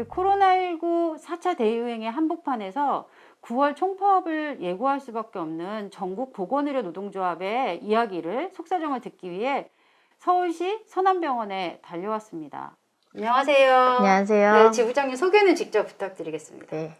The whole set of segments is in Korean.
코로나19 4차 대유행의 한복판에서 9월 총파업을 예고할 수밖에 없는 전국 보건의료 노동조합의 이야기를 속사정을 듣기 위해 서울시 서남병원에 달려왔습니다. 안녕하세요. 안녕하세요. 네, 지부장님 소개는 직접 부탁드리겠습니다. 네.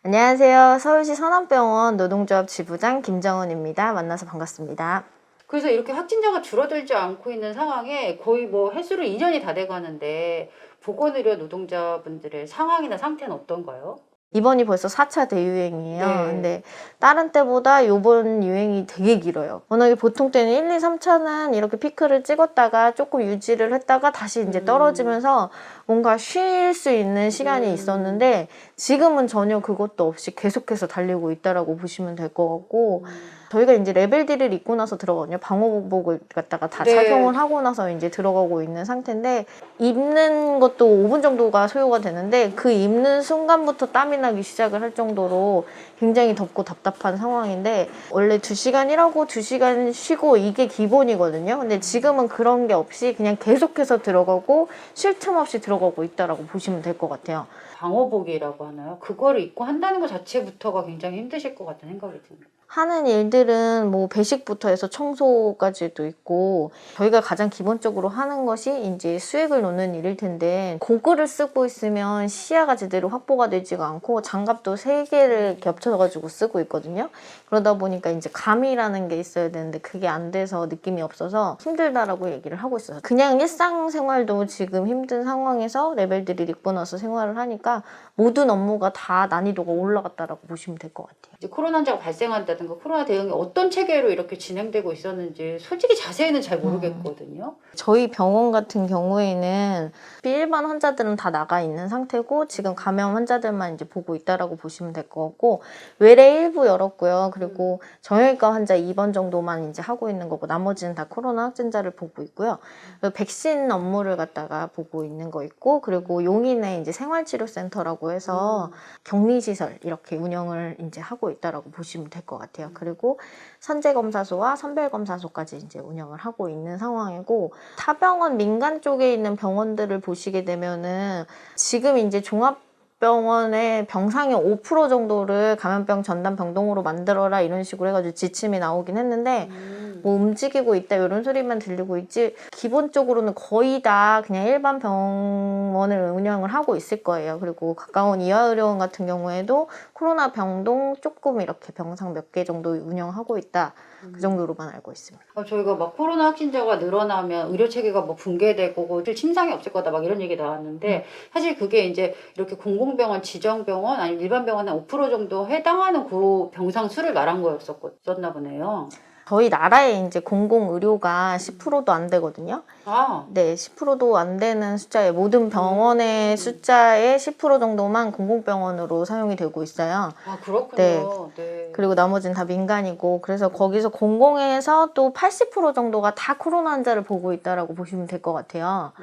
안녕하세요. 서울시 서남병원 노동조합 지부장 김정은입니다. 만나서 반갑습니다. 그래서 이렇게 확진자가 줄어들지 않고 있는 상황에 거의 뭐 횟수로 2년이 다 돼가는데 보건의료 노동자분들의 상황이나 상태는 어떤가요? 이번이 벌써 4차 대유행이에요. 네. 근데 다른 때보다 이번 유행이 되게 길어요. 워낙에 보통 때는 1, 2, 3차는 이렇게 피크를 찍었다가 조금 유지를 했다가 다시 이제 떨어지면서 뭔가 쉴 수 있는 시간이 있었는데 지금은 전혀 그것도 없이 계속해서 달리고 있다라고 보시면 될 것 같고 저희가 이제 레벨 D를 입고 나서 들어가거든요. 방호복을 갖다가 다 네. 착용을 하고 나서 이제 들어가고 있는 상태인데 입는 것도 5분 정도가 소요가 되는데 그 입는 순간부터 땀이 나기 시작을 할 정도로 굉장히 덥고 답답한 상황인데 원래 2시간 일하고 2시간 쉬고 이게 기본이거든요. 근데 지금은 그런 게 없이 그냥 계속해서 들어가고 쉴 틈 없이 들어가고 있다라고 보시면 될 것 같아요. 방호복이라고 하나요? 그거를 입고 한다는 것 자체부터가 굉장히 힘드실 것 같은 생각이 듭니다. 하는 일들은 뭐 배식부터 해서 청소까지도 있고 저희가 가장 기본적으로 하는 것이 이제 수액을 놓는 일일 텐데 고글을 쓰고 있으면 시야가 제대로 확보가 되지가 않고 장갑도 3개를 겹쳐가지고 쓰고 있거든요. 그러다 보니까 이제 감이라는 게 있어야 되는데 그게 안 돼서 느낌이 없어서 힘들다라고 얘기를 하고 있어요. 그냥 일상생활도 지금 힘든 상황에서 레벨들이 입고 나서 생활을 하니까 모든 업무가 다 난이도가 올라갔다라고 보시면 될 것 같아요. 이제 코로나 환자가 발생한다든가 코로나 대응이 어떤 체계로 이렇게 진행되고 있었는지 솔직히 자세히는 잘 모르겠거든요. 저희 병원 같은 경우에는 일반 환자들은 다 나가 있는 상태고 지금 감염 환자들만 이제 보고 있다라고 보시면 될 것 같고 외래 일부 열었고요. 그리고 정형외과 환자 2번 정도만 이제 하고 있는 거고 나머지는 다 코로나 확진자를 보고 있고요. 그리고 백신 업무를 갖다가 보고 있는 거 있고 그리고 용인에 이제 생활치료센터라고 해서 격리시설 이렇게 운영을 이제 하고 있다라고 보시면 될 것 같아요. 그리고 선제검사소와 선별검사소까지 이제 운영을 하고 있는 상황이고 타병원 민간 쪽에 있는 병원들을 보시게 되면은 지금 이제 종합병원의 병상의 5% 정도를 감염병 전담 병동으로 만들어라 이런 식으로 해가지고 지침이 나오긴 했는데 뭐 움직이고 있다 이런 소리만 들리고 있지 기본적으로는 거의 다 그냥 일반 병원을 운영을 하고 있을 거예요. 그리고 가까운 이화의료원 같은 경우에도 코로나 병동 조금 이렇게 병상 몇 개 정도 운영하고 있다. 그 정도로만 알고 있습니다. 저희가 막 코로나 확진자가 늘어나면 의료 체계가 뭐 붕괴되고 침상이 없을 거다 막 이런 얘기 나왔는데 사실 그게 이제 이렇게 공공병원, 지정병원 아니면 일반 병원 한 5% 정도 해당하는 그 병상 수를 말한 거였었나 보네요. 저희 나라에 이제 공공의료가 10%도 안 되거든요. 네, 10%도 안 되는 숫자에 모든 병원의 숫자의 10% 정도만 공공병원으로 사용이 되고 있어요. 그렇군요. 네. 네. 그리고 나머지는 다 민간이고 그래서 거기서 공공에서 또 80% 정도가 다 코로나 환자를 보고 있다라고 보시면 될 것 같아요.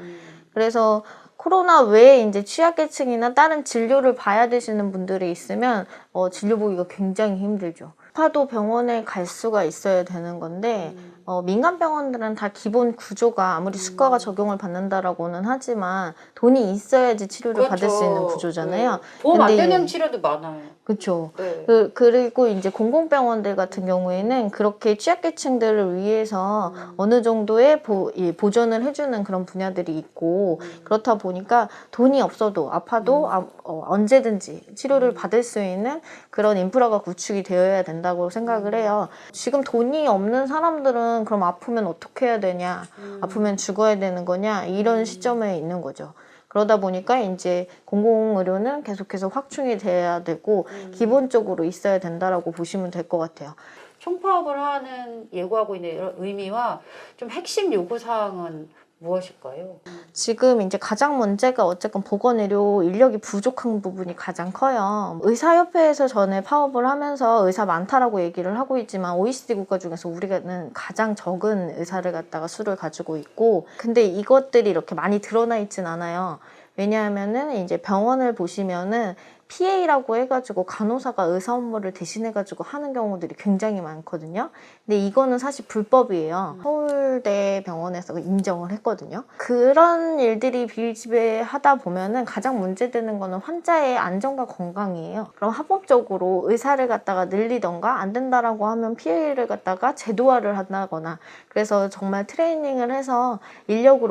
그래서 코로나 외에 이제 취약계층이나 다른 진료를 봐야 되시는 분들이 있으면 진료 보기가 굉장히 힘들죠. 아파도 병원에 갈 수가 있어야 되는 건데 민간 병원들은 다 기본 구조가 아무리 수가가 적용을 받는다라고는 하지만 돈이 있어야지 치료를 받을 수 있는 구조잖아요. 네. 보험 안 되는 치료도 많아요. 그렇죠. 네. 그리고 이제 공공병원들 같은 경우에는 그렇게 취약계층들을 위해서 어느 정도의 보존을 해주는 그런 분야들이 있고 그렇다 보니까 돈이 없어도 아파도 언제든지 치료를 받을 수 있는 그런 인프라가 구축이 되어야 된다고 생각을 해요. 지금 돈이 없는 사람들은 그럼 아프면 어떻게 해야 되냐, 아프면 죽어야 되는 거냐 이런 시점에 있는 거죠. 그러다 보니까 이제 공공의료는 계속해서 확충이 돼야 되고 기본적으로 있어야 된다라고 보시면 될 것 같아요. 총파업을 하는 예고하고 있는 의미와 좀 핵심 요구사항은 무엇일까요? 지금 이제 가장 문제가 어쨌건 보건의료 인력이 부족한 부분이 가장 커요. 의사협회에서 전에 파업을 하면서 의사 많다라고 얘기를 하고 있지만 OECD 국가 중에서 우리는 가장 적은 의사를 갖다가 수를 가지고 있고 근데 이것들이 이렇게 많이 드러나 있진 않아요. 왜냐하면은 이제 병원을 보시면은 PA라고 해가지고 간호사가 의사 업무를 대신해가지고 하는 경우들이 굉장히 많거든요. 근데 이거는 사실 불법이에요. 서울대 병원에서 인정을 했거든요. 그런 일들이 비일비재하다 보면은 가장 문제되는 거는 환자의 안전과 건강이에요. 그럼 합법적으로 의사를 갖다가 늘리던가 안 된다라고 하면 PA를 갖다가 제도화를 한다거나, 그래서 정말 트레이닝을 해서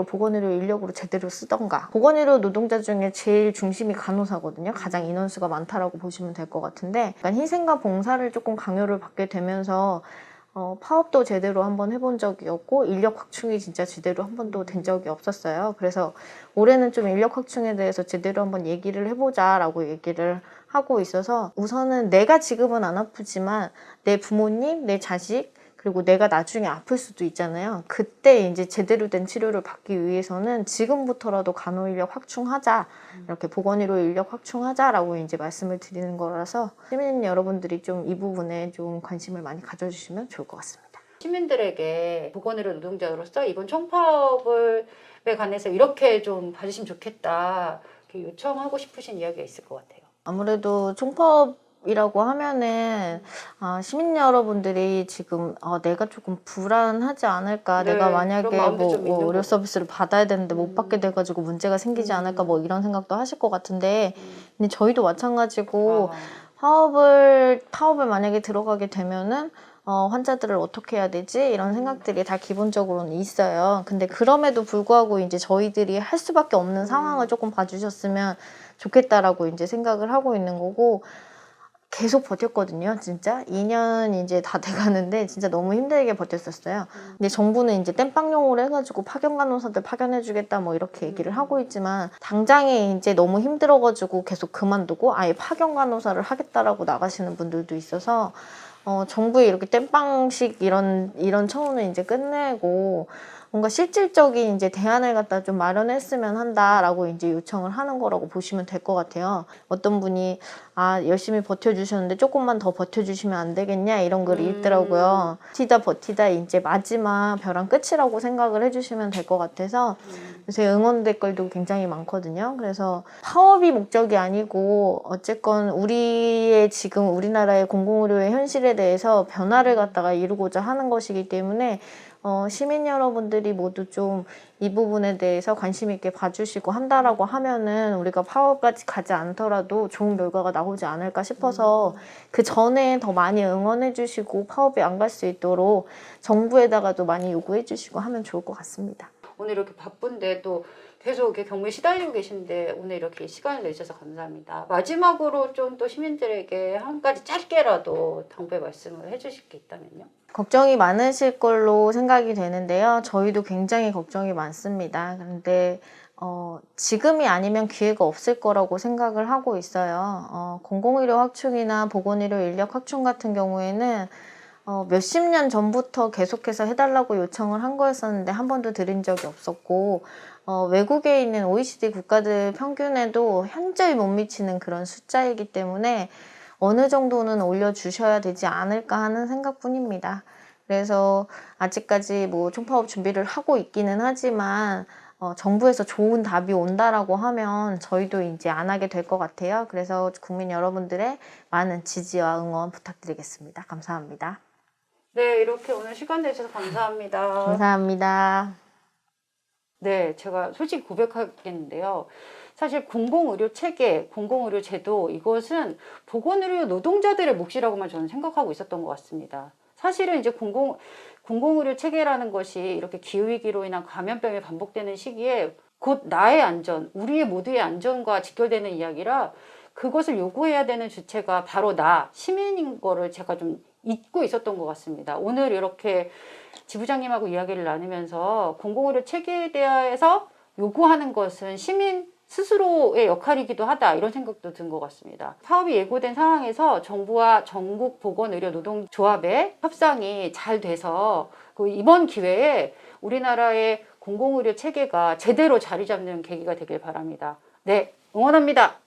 보건의료 인력으로 제대로 쓰던가. 보건의료 노동자 중에 제일 중심이 간호사거든요. 가장 인원수가 많다라고 보시면 될 것 같은데, 그러니까 희생과 봉사를 조금 강요를 받게 되면서 파업도 제대로 한번 해본 적이 없고 인력 확충이 진짜 제대로 한 번도 된 적이 없었어요. 그래서 올해는 좀 인력 확충에 대해서 제대로 한번 얘기를 해보자라고 얘기를 하고 있어서, 우선은 내가 지금은 안 아프지만 내 부모님, 내 자식, 그리고 내가 나중에 아플 수도 있잖아요. 그때 이제 제대로 된 치료를 받기 위해서는 지금부터라도 간호 인력 확충하자, 이렇게 보건의료 인력 확충하자라고 이제 말씀을 드리는 거라서 시민 여러분들이 좀 이 부분에 좀 관심을 많이 가져주시면 좋을 것 같습니다. 시민들에게 보건의료 노동자로서 이번 총파업에 관해서 이렇게 좀 봐주시면 좋겠다, 이렇게 요청하고 싶으신 이야기가 있을 것 같아요. 아무래도 총파업이라고 하면은 시민 여러분들이 지금 내가 조금 불안하지 않을까, 네, 내가 그런 만약에 마음도 좀 있는 의료 거고. 서비스를 받아야 되는데 못 받게 돼가지고 문제가 생기지 않을까, 이런 생각도 하실 것 같은데, 근데 저희도 마찬가지고 파업을 만약에 들어가게 되면은 환자들을 어떻게 해야 되지? 이런 생각들이 다 기본적으로는 있어요. 근데 그럼에도 불구하고 이제 저희들이 할 수밖에 없는 상황을 조금 봐주셨으면 좋겠다라고 이제 생각을 하고 있는 거고, 계속 버텼거든요. 진짜 2년 이제 다 돼가는데 진짜 너무 힘들게 버텼었어요. 근데 정부는 이제 땜빵용으로 해가지고 파견 간호사들 파견해주겠다 뭐 이렇게 얘기를 하고 있지만, 당장에 이제 너무 힘들어가지고 계속 그만두고 아예 파견 간호사를 하겠다라고 나가시는 분들도 있어서, 정부의 이렇게 땜빵식 이런 처우는 이제 끝내고 뭔가 실질적인 이제 대안을 갖다 좀 마련했으면 한다라고 이제 요청을 하는 거라고 보시면 될 것 같아요. 어떤 분이 열심히 버텨주셨는데 조금만 더 버텨주시면 안 되겠냐, 이런 글이 있더라고요. 버티다 이제 마지막 벼랑 끝이라고 생각을 해주시면 될 것 같아서 요새 응원 댓글도 굉장히 많거든요. 그래서 파업이 목적이 아니고 어쨌건 우리의 지금 우리나라의 공공의료의 현실에 대해서 변화를 갖다가 이루고자 하는 것이기 때문에 시민 여러분들이 모두 좀 이 부분에 대해서 관심 있게 봐주시고 한다라고 하면은 우리가 파업까지 가지 않더라도 좋은 결과가 나오지 않을까 싶어서, 그 전에 더 많이 응원해 주시고 파업에 안 갈 수 있도록 정부에다가도 많이 요구해 주시고 하면 좋을 것 같습니다. 오늘 이렇게 바쁜데 또 계속 이렇게 경무에 시달리고 계신데 오늘 이렇게 시간을 내주셔서 감사합니다. 마지막으로 좀 또 시민들에게 한 가지 짧게라도 당부의 말씀을 해주실 게 있다면요? 걱정이 많으실 걸로 생각이 되는데요. 저희도 굉장히 걱정이 많습니다. 그런데 지금이 아니면 기회가 없을 거라고 생각을 하고 있어요. 공공의료 확충이나 보건의료 인력 확충 같은 경우에는 몇십 년 전부터 계속해서 해달라고 요청을 한 거였었는데 한 번도 들은 적이 없었고, 외국에 있는 OECD 국가들 평균에도 현저히 못 미치는 그런 숫자이기 때문에 어느 정도는 올려주셔야 되지 않을까 하는 생각뿐입니다. 그래서 아직까지 뭐 총파업 준비를 하고 있기는 하지만 정부에서 좋은 답이 온다라고 하면 저희도 이제 안 하게 될 것 같아요. 그래서 국민 여러분들의 많은 지지와 응원 부탁드리겠습니다. 감사합니다. 네, 이렇게 오늘 시간 내주셔서 감사합니다. 감사합니다. 네, 제가 솔직히 고백하겠는데요. 사실 공공의료 체계, 공공의료 제도, 이것은 보건의료 노동자들의 몫이라고만 저는 생각하고 있었던 것 같습니다. 사실은 이제 공공의료 체계라는 것이 이렇게 기후위기로 인한 감염병이 반복되는 시기에 곧 나의 안전, 우리의 모두의 안전과 직결되는 이야기라, 그것을 요구해야 되는 주체가 바로 시민인 거를 제가 좀 잊고 있었던 것 같습니다. 오늘 이렇게 지부장님하고 이야기를 나누면서 공공의료 체계에 대해서 요구하는 것은 시민 스스로의 역할이기도 하다, 이런 생각도 든 것 같습니다. 파업이 예고된 상황에서 정부와 전국 보건의료 노동조합의 협상이 잘 돼서 이번 기회에 우리나라의 공공의료 체계가 제대로 자리 잡는 계기가 되길 바랍니다. 네, 응원합니다.